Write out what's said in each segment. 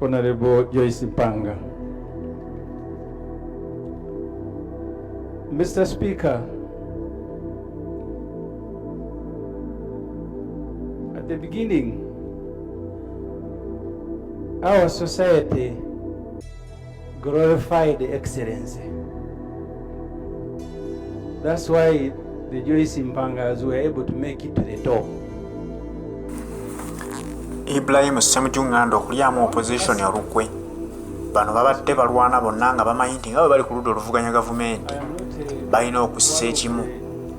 Honorable Joyce Mpanga. Mr. Speaker, at the beginning, our society glorified excellency. That's why the Joyce Mpangas were able to make it to the top. Ssemuju Nganda Okwefuulira opposition ya Lukwe bano babadde balwana bonna nga bamanyi nti nga bwe bali ku ludda oluvuganya gavumenti balina okussa ekimu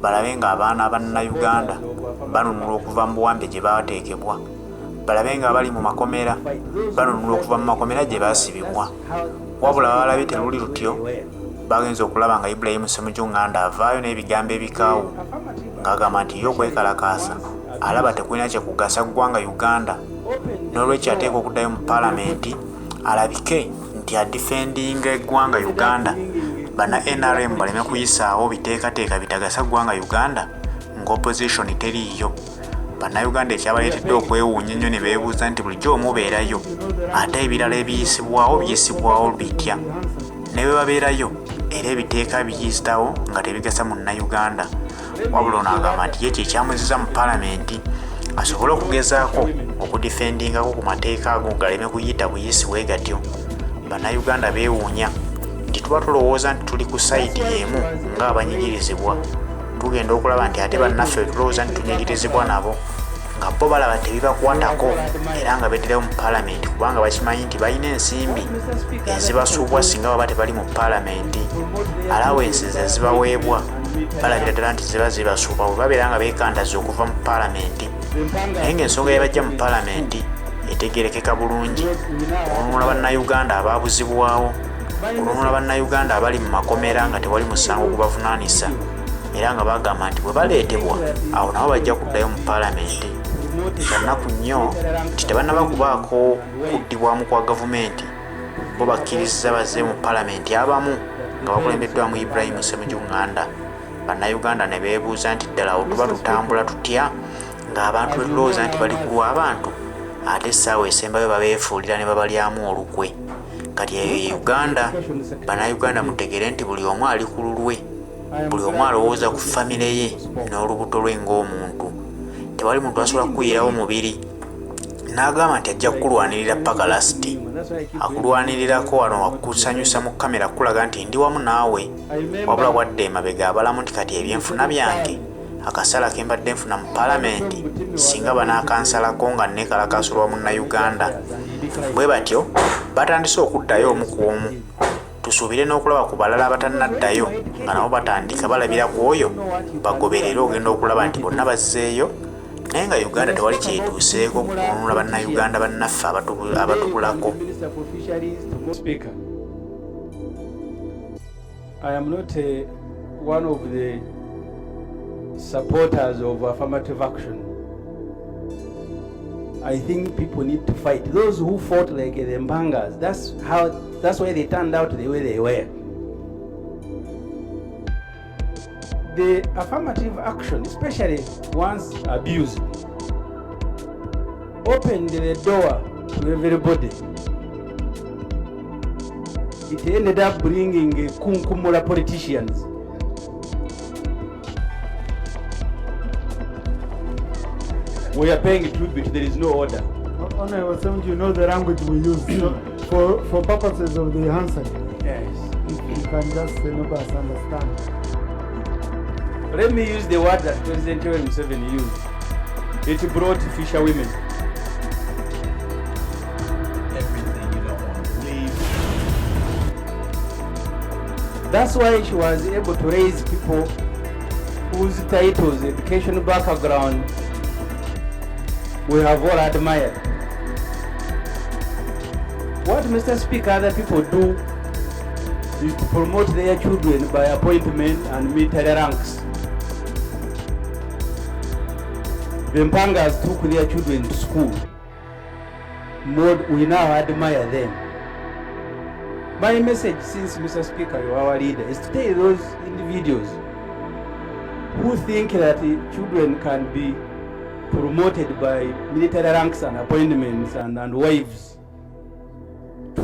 balabe nga abaana Bannayuganda banunula okuva mu buwambe gye baateekebwa, balabe nga bali mu makomera banunula okuva mu makomera gye baasibibwa. Wabula balabye teruli lutyo, bagenze okulaba nga Ssemuju Nganda avaayo n'ebigambo ebikaawu ng'agamba nti ye okwekalakaasa alaba tekulina kye kugasa ggwanga Uganda, n'olwekyo ateeka okuddayo mu paalamenti alabike nti adifendinga eggwanga Uganda. Bana NRM baleme kuyisaawo biteekateeka bitagasa ggwanga Uganda nga opposition teriiyo. Bannayuganda ekyabaleetedde okwewuunya ennyo ne beebuuza nti bulijjo omubeerayo ate ebirala ebiyisibwawo bitya, ne bwe babeerayo era ebiteeka biyisitawo nga tebigasa Munnayuganda. Wabula ono agamba nti ye kyekyamuzizza mu paalamenti asobole okugezaako okudifendingako ku mateeka ago galeme kuyita buyisi bwe gatyo. Bannayuganda beewuunya nti tuba tulowooza nti tuli ku sayidi y'emu ng'abanyigirizibwa, tugenda okulaba nti ate bannaffe tulowooza nti tunyigirizibwa nabo nga bo balaba tebibakwatako era nga beddirayo mu paalamenti kubanga bakimanyi nti balina ensimbi ezibasuubwa singa baba tebali mu paalamenti. Alawensi ze zibaweebwa balabira ddala nti ziba zibasuuba bwe babeera nga beekantaza okuva mu paalamenti. Naye ng'ensonga yabajja mu paalamenti etegerekeka bulungi, olunula Bannayuganda abaabuzibwawo, olunula Bannayuganda abali mu makomera nga tewali musango gubavunaanisa, era nga bagamba nti bwe baleetebwa awo nabo bajja kuddayo mu paalamenti. Kyannaku nnyo nti tebannaba kubaako kuddibwamu kwa gavumenti, bo bakkiriza bazze mu paalamenti abamu nga bakulembeddwamu Ssemuju Nganda. Bannayuganda ne beebuuza nti ddala awo tuba tutambula tutya ng'abantu bwe tulowooza nti bali ku lw'abantu ate essaawa esembayo babeefuulira ne babalyamu olukwe. Kati eyo Uganda, Bannayuganda mutegere nti buli omu ali ku lulwe, buli omu alowooza ku famire ye n'olubuto lwe ng'omuntu. Tewali muntu asobola kukuyiirawo mubiri n'agamba nti ajja kukulwanirira paka lasiti. Akulwanirirako wano wakusanyusa mu kamera kulaga nti ndi wamu naawe, wabula wadde emabega abalamu nti kati ebyenfuna byange akasala ke mbadde nfuna mu paalamenti singa banaakansalako nga nneekalakasulwa Munnayuganda. Bwe batyo batandise okuddayo omu ku omu, tusuubire n'okulaba ku balala abatannaddayo nga nabo batandika balabira ku oyo bagoberere ogenda okulaba nti bonna bazzeeyo, naye nga Uganda tewali kyetuuseeko kununula Bannayuganda bannaffe abatubulako. Speaker, I am not one of the supporters of affirmative action. I think people need to fight. Those who fought like the Mpangas, that's why they turned out the way they were. The affirmative action, especially once abused, opened the door to everybody. It ended up bringing kunkumula politicians. We are paying tribute, there is no order. Honorable Ssemuju, you know the language we use for purposes of the answer. Yes. You can just help us understand. Let me use the word that President Museveni used. It brought fisher women. Everything you don't want to believe. That's why she was able to raise people whose titles, education background, we have all admired. What, Mr. Speaker, other people do is to promote their children by appointment and military ranks. The Mpangas took their children to school. We now admire them. My message, since Mr. Speaker, you are our leader, is to tell those individuals who think that children can be promoted by military ranks and appointments and wives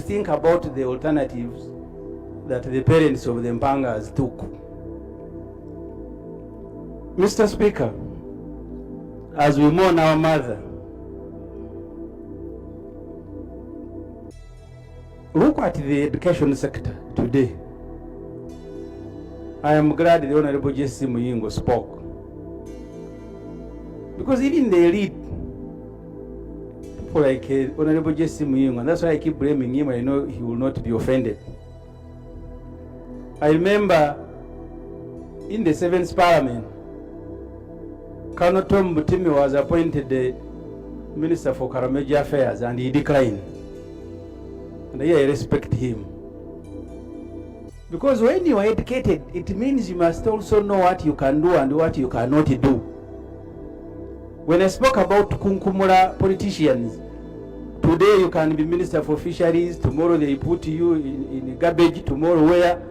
think about the alternatives that the parents of the Mpangas took. Mr. Speaker, as we mourn our mother, look at the education sector today. I am glad the Honorable Yye Azzeeyo spoke. Because even the elite, people like Honorable Yye Azzeeyo, and that's why I keep blaming him, I know he will not be offended. I remember in the 7th Parliament, Colonel Tom Butimi was appointed the Minister for Karameji Affairs and he declined. And I respect him. Because when you are educated, it means you must also know what you can do and what you cannot do. When I spoke about Kunkumura politicians, today you can be Minister for Fisheries, tomorrow they put you in garbage, tomorrow where,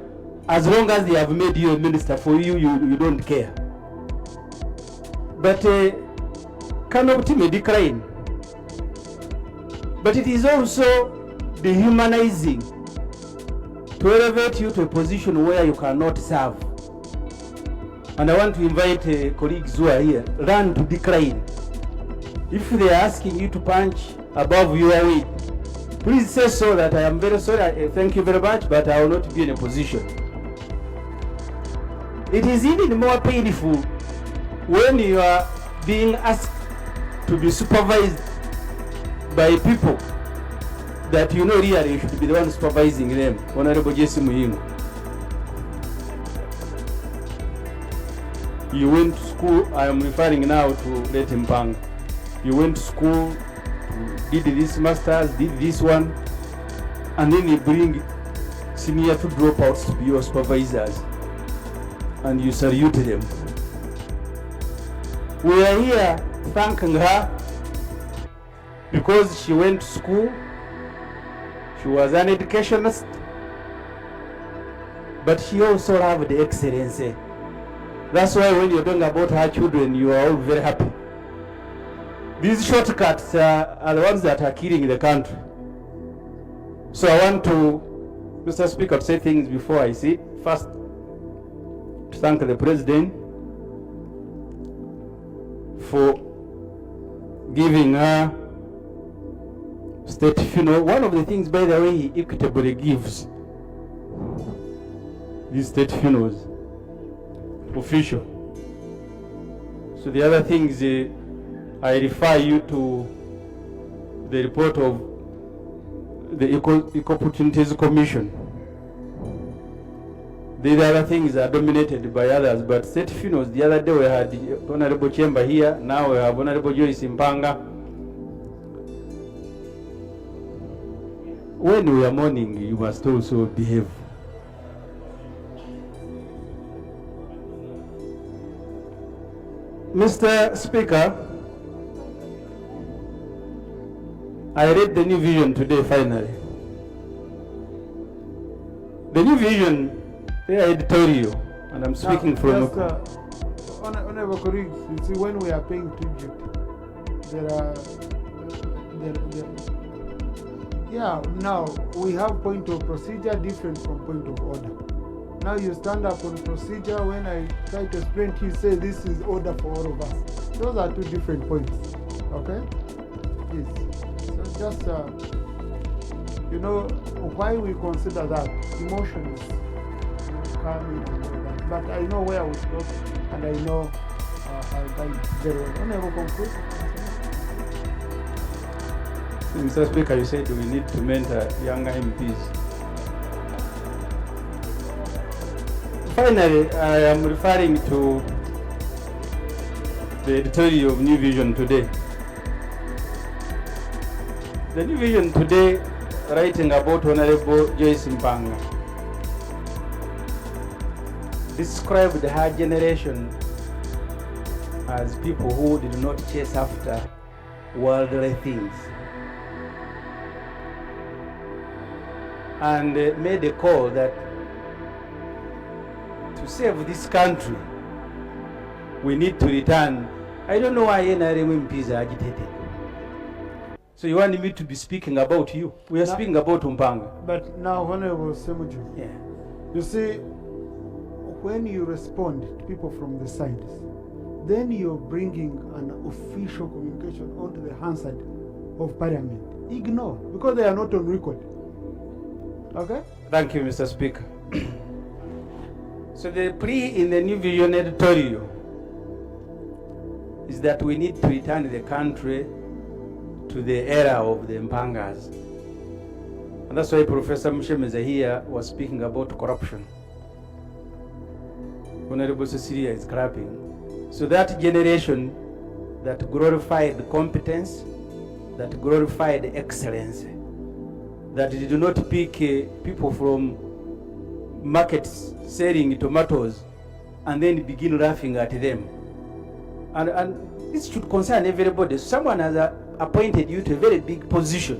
as long as they have made you a minister for you, you don't care. But cannot may decline. But it is also dehumanizing to elevate you to a position where you cannot serve. And I want to invite colleagues who are here, learn to decline. If they are asking you to punch above your weight, please say so that I am very sorry, thank you very much, but I will not be in a position. It is even more painful when you are being asked to be supervised by people that you know really you should be the one supervising them. Honorable Yye Azzeeyo. You went to school, I am referring now to Late Mpanga. You went to school, did this masters, did this one, and then you bring senior to dropouts to be your supervisors, and you salute them. We are here thanking her because she went to school. She was an educationist, but she also loved excellence. That's why when you're talking about her children, you are all very happy. These shortcuts are the ones that are killing the country. So I want to, Mr. Speaker, to say things before I say. First, to thank the President for giving her state funeral. One of the things, by the way, he equitably gives these state funerals official. So the other things, I refer you to the report of the Equal Opportunities Commission. The other things are dominated by others, but state funerals, the other day we had Honorable Chamber here, now we have Honorable Joyce Mpanga. When we are mourning, you must also behave. Mr. Speaker, I read the new vision today finally. The new vision, they are editorial, and I'm speaking from... Honorable colleagues, you see, when we are paying tribute, now we have point of procedure different from point of order. Now you stand up on procedure. When I try to explain to you, say this is order for all of us. Those are two different points. Okay? Yes. So just, you know, why we consider that emotions come in and all that. But I know where we stop, and I know I'll guide very well. Honorable conclude. Mr. Speaker, you said we need to mentor younger MPs. Finally, I am referring to the editorial of New Vision today. The New Vision today, writing about Honorable Joyce Mpanga, described her generation as people who did not chase after worldly things, and made a call that to save this country, we need to return. I don't know why NRM MPs are agitated. So you want me to be speaking about you? We are No. speaking about Mpanga. But now, Honorable Ssemuju, Yeah. you see, when you respond to people from the sides, then you're bringing an official communication onto the Hansard of Parliament. Ignore, because they are not on record. Okay? Thank you, Mr. Speaker. So the plea in the New Vision editorial is that we need to return the country to the era of the Mpangas. And that's why Professor Mshemeza here was speaking about corruption. Honorable Cecilia is clapping. So that generation that glorified competence, that glorified excellence, that did not pick people from markets selling tomatoes and then begin laughing at them. And this should concern everybody. Someone has appointed you to a very big position